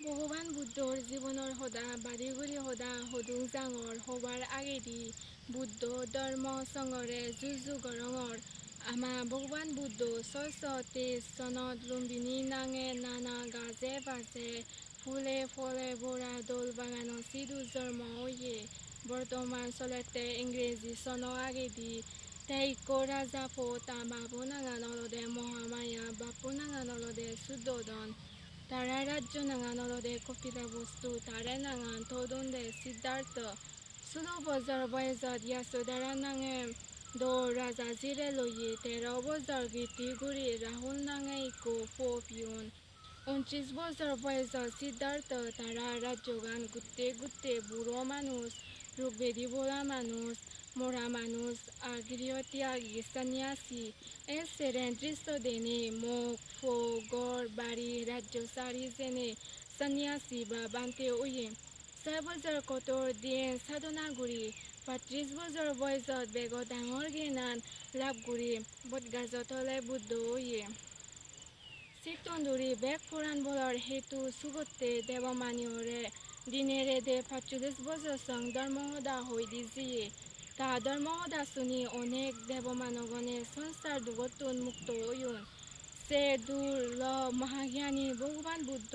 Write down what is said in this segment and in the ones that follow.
ভগৱান বুদ্ধৰ জীৱনৰ সদা বাৰিগুৰি সদা সদুং জাঙৰ সবাৰ আগেদি বুদ্ধ ধৰ্ম সংগৰে যুগ ৰঙৰ আমা ভগৱান বুদ্ধ 623 চনত লুম্বিনী নাঙে নানা গাজে বাজে ফুলে ফলে ভরা দোল বাগানো সিধু জন্ম হয়ে বর্তমান চলতে ইংরেজি সন আগেদি তেইকো রাজা ফোতা বাবু নাঙা নলদে মহামায়া বাপু নাঙা নলদে সুদ্ধোধন তারা রাজ্য নাঙা নলদে কপিলা বস্তু তারে নাঙান থদুন্দে সিদ্ধার্থ 16 বছর বয়সত ইয়াসোদারা নাঙে দো রাজা জিরে লইয়ে 13 বছর গীতি গুড়ি রাহুল নাঙে ইকো ফোপিউন 29 বছর বয়সত সিদ্ধার্থ তারা রাজ্যগান গুতে বুড়ো মানুষ রূপবেদী বোলা মানুষ মোরা মানুষ আর গৃহত্যাগী সন্ন্যাসী সেরেন দৃশ্যদেনে মুখ ফো গড় বাড়ি রাজ্য সারি জেনে সন্ন্যাসী বা বান্তে ওয়ে 6 বছর কতর দিন সাধনা গুড়ি 35 বছর বয়সত বেগ ডাঙর জ্ঞান লাভ গুড়ি বটগাছত হলে বুদ্ধ ওয়ে চিত্তন্দুরি বেগ পুরাণ বলার হেতু সুগতে দেবমানিয়রে দিনেরে দে 45 বছর সং ধর্মহদা হই দিজিয়ে তা ধর্মহদা শুনি অনেক দেবমানগণে সংসার দুগতুন মুক্ত হইন সে দূর ল মহাজ্ঞানী ভগবান বুদ্ধ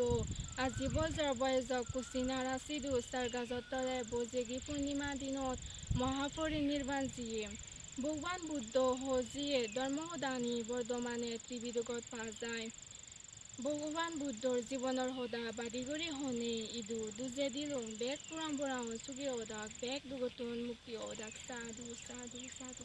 80 বছর বয়স কুশিনারা সিধু সারগাজতলে বজেগি পূর্ণিমা দিনত মহাপরিনির্বাণ জিয়ে ভগবান বুদ্ধ হজিয়ে ধর্মহদানি বর্ধমানে ত্রিবিদগত পা যায় ভগবান বুদ্ধর জীবনের সদা বাদিগরি হনে ইদু দুজে দিলুম বেগ পুরাণ বরাউন সুগি ওদাক বেগ দুগতুন মুক্তি ওদাক সাধু সাধু সাধু